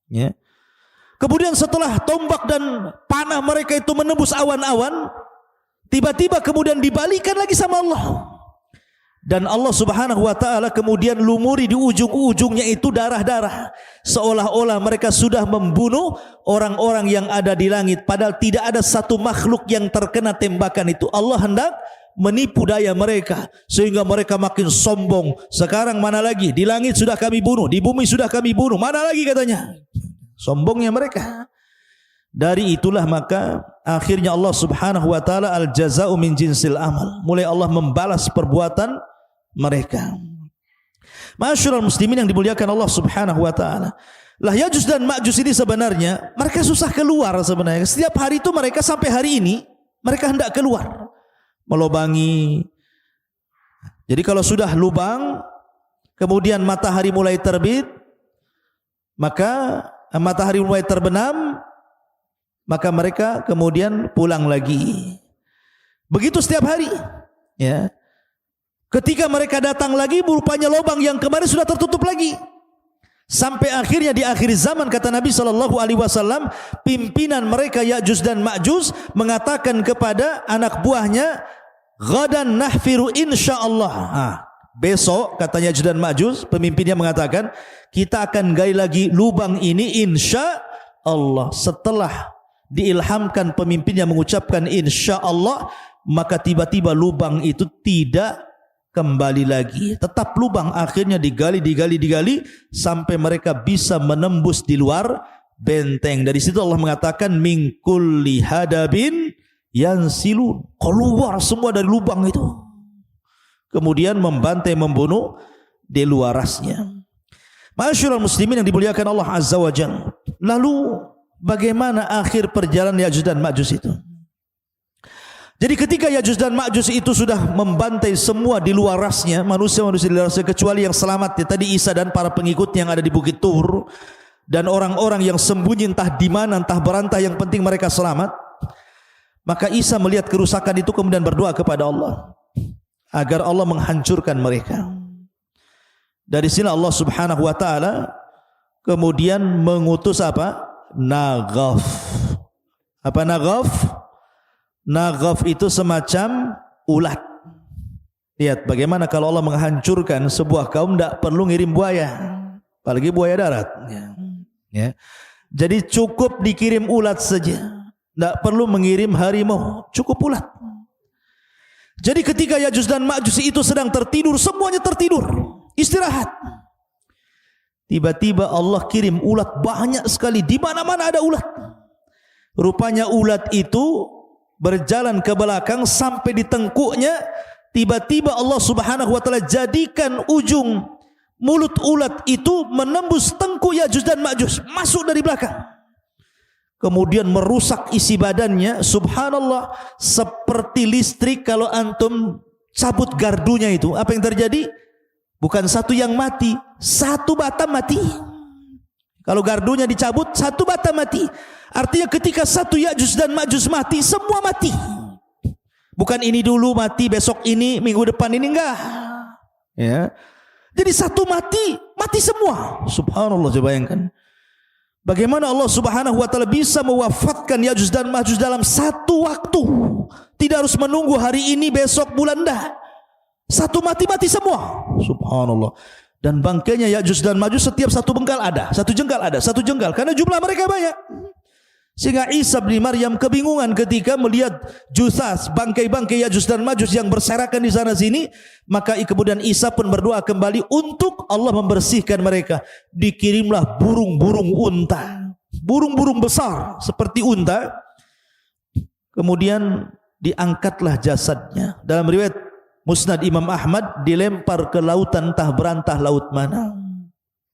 Speaker 1: Ya. Kemudian setelah tombak dan panah mereka itu menembus awan-awan, tiba-tiba kemudian dibalikan lagi sama Allah. Dan Allah Subhanahu wa ta'ala kemudian lumuri di ujung-ujungnya itu darah-darah. Seolah-olah mereka sudah membunuh orang-orang yang ada di langit. Padahal tidak ada satu makhluk yang terkena tembakan itu. Allah hendak menipu daya mereka sehingga mereka makin sombong. Sekarang mana lagi? Di langit sudah kami bunuh, di bumi sudah kami bunuh. Mana lagi katanya? Sombongnya mereka. Dari itulah maka akhirnya Allah Subhanahu wa ta'ala al-jaza'u min jinsil amal. Mulai Allah membalas perbuatan mereka. Ma'asyiral muslimin yang dimuliakan Allah Subhanahu wa ta'ala. Lah Ya'juj dan Ma'juj ini sebenarnya mereka susah keluar sebenarnya. Setiap hari itu mereka sampai hari ini mereka hendak keluar, melobangi. Jadi kalau sudah lubang, kemudian matahari mulai terbit, maka matahari mulai terbenam, maka mereka kemudian pulang lagi. Begitu setiap hari. Ya. Ketika mereka datang lagi, rupanya lubang yang kemarin sudah tertutup lagi. Sampai akhirnya di akhir zaman, kata Nabi SAW, pimpinan mereka Ya'juj dan Ma'juj mengatakan kepada anak buahnya, ghadan nahfiru insyaallah. Besok, katanya Ya'juj dan Ma'juj, pemimpinnya mengatakan, kita akan gali lagi lubang ini insya Allah. Setelah diilhamkan pemimpinnya mengucapkan insya Allah, maka tiba-tiba lubang itu tidak kembali lagi. Tetap lubang, akhirnya digali sampai mereka bisa menembus di luar benteng. Dari situ Allah mengatakan min kulli hadabin yansilun. Keluar semua dari lubang itu. Kemudian membantai, membunuh di luar rasnya. Ma'asyiral muslimin yang dimuliakan Allah Azza wa Jalla. Lalu bagaimana akhir perjalanan Ya'juj dan Ma'juj itu? Jadi ketika Ya'juj dan Ma'juj itu sudah membantai semua di luar rasnya, manusia-manusia di luar rasnya, kecuali yang selamat ya, tadi Isa dan para pengikutnya yang ada di Bukit Tur, dan orang-orang yang sembunyi entah di mana, entah berantah, yang penting mereka selamat. Maka Isa melihat kerusakan itu kemudian berdoa kepada Allah agar Allah menghancurkan mereka. Dari sini Allah Subhanahu wa ta'ala kemudian mengutus apa? Naghaf. Apa naghaf? Naghaf itu semacam ulat. Lihat bagaimana kalau Allah menghancurkan sebuah kaum, tidak perlu ngirim buaya, apalagi buaya darat. Ya. Jadi cukup dikirim ulat saja, tidak perlu mengirim harimau, cukup ulat. Jadi ketika Ya'juj dan Ma'juj itu sedang tertidur, semuanya tertidur, istirahat. Tiba-tiba Allah kirim ulat banyak sekali, di mana-mana ada ulat. Rupanya ulat itu berjalan ke belakang sampai di tengkuknya. Tiba-tiba Allah Subhanahu wa taala jadikan ujung mulut ulat itu menembus tengkuk Ya'juj dan Ma'juj, masuk dari belakang. Kemudian merusak isi badannya. Subhanallah, seperti listrik kalau antum cabut gardunya itu. Apa yang terjadi? Bukan satu yang mati, satu batam mati. Kalau gardunya dicabut, satu batam mati. Artinya ketika satu Ya'juj dan Ma'juj mati, semua mati. Bukan ini dulu mati, besok ini, minggu depan ini, enggak. Ya. Jadi satu mati, mati semua. Subhanallah, coba bayangkan. Bagaimana Allah Subhanahu wa taala bisa mewafatkan Ya'juj dan Ma'juj dalam satu waktu? Tidak harus menunggu hari ini, besok, bulan, dah. Satu mati semua. Subhanallah. Dan bangkainya Ya'juj dan Ma'juj setiap satu bengkal ada, satu jengkal ada, satu jengkal, karena jumlah mereka banyak. Sehingga Isa bin Maryam kebingungan ketika melihat jusas bangkai-bangkai Ya'juj dan Ma'juj yang berserakan di sana sini. Maka kemudian Isa pun berdoa kembali untuk Allah membersihkan mereka. Dikirimlah burung-burung unta, burung-burung besar seperti unta. Kemudian diangkatlah jasadnya. Dalam riwayat Musnad Imam Ahmad, dilempar ke lautan entah berantah laut mana.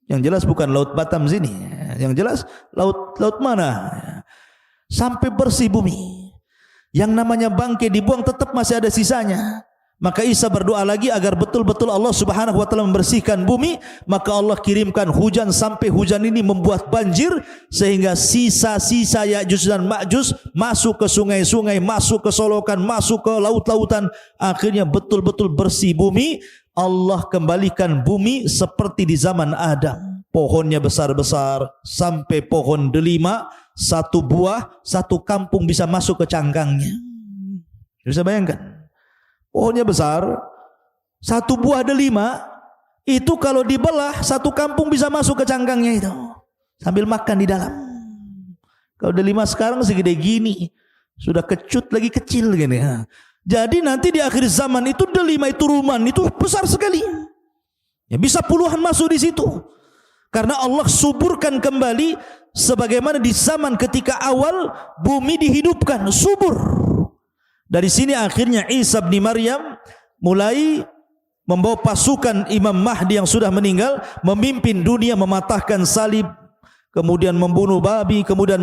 Speaker 1: Yang jelas bukan laut Batam sini, yang jelas laut mana. Sampai bersih bumi. Yang namanya bangkai dibuang tetap masih ada sisanya. Maka Isa berdoa lagi agar betul-betul Allah Subhanahu wa taala membersihkan bumi. Maka Allah kirimkan hujan sampai hujan ini membuat banjir, sehingga sisa-sisa Ya'juj dan Ma'juj masuk ke sungai-sungai, masuk ke solokan, masuk ke laut-lautan. Akhirnya betul-betul bersih bumi. Allah kembalikan bumi seperti di zaman Adam. Pohonnya besar-besar sampai pohon delima, satu buah, satu kampung bisa masuk ke cangkangnya. Bisa bayangkan? Pohonnya besar, satu buah delima, itu kalau dibelah, satu kampung bisa masuk ke cangkangnya itu. Sambil makan di dalam. Kalau delima sekarang segede gini, sudah kecut lagi kecil gini. Jadi nanti di akhir zaman itu delima itu ruman itu besar sekali. Ya, bisa puluhan masuk di situ. Karena Allah suburkan kembali sebagaimana di zaman ketika awal bumi dihidupkan, subur. Dari sini akhirnya Isa bin Maryam mulai membawa pasukan Imam Mahdi yang sudah meninggal, memimpin dunia, mematahkan salib, kemudian membunuh babi, kemudian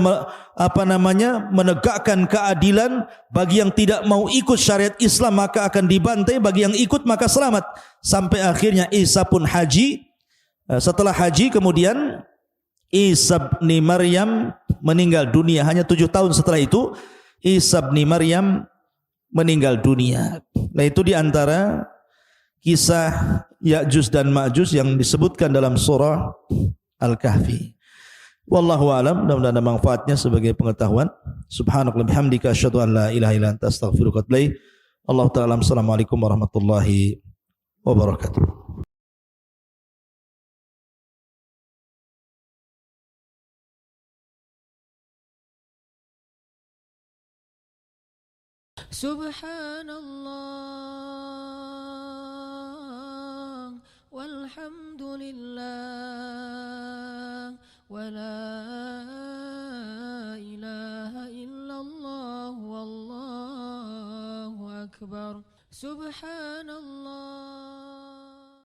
Speaker 1: menegakkan keadilan. Bagi yang tidak mau ikut syariat Islam maka akan dibantai, bagi yang ikut maka selamat. Sampai akhirnya Isa pun haji. Setelah haji kemudian Isa bin Maryam meninggal dunia. Hanya 7 tahun setelah itu Isa bin Maryam meninggal dunia. Nah, itu diantara kisah Ya'juj dan Ma'juj yang disebutkan dalam surah Al-Kahfi. Wallahu a'lam. Mudah-mudahan ada manfaatnya sebagai pengetahuan. Subhanakallahumma bihamdika asyhadu an la ilaha illa anta astaghfiruka wa atubu ilaik. Allahu ta'ala. Assalamualaikum warahmatullahi wabarakatuh.
Speaker 2: Subhanallah walhamdulillah wa la ilaha illallah wallahu akbar. Subhanallah.